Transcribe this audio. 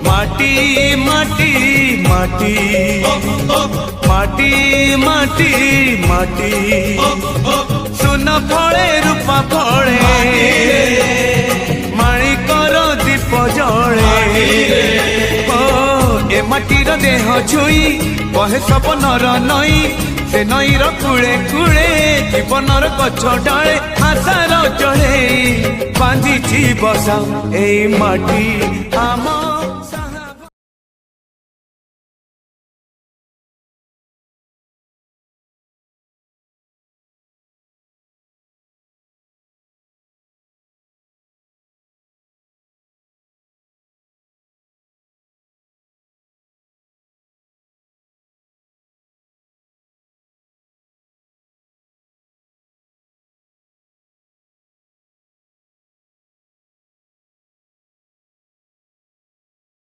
माटी माटी माटी माटी माटी माटी सुन फले रूपा फले माणिकर दीप जले ए माटीर देह छुई कहे सपनर नई से नईर कूले कूले जीवनर गछ डाले आशार जड़े बांधी बसा ए माटी आम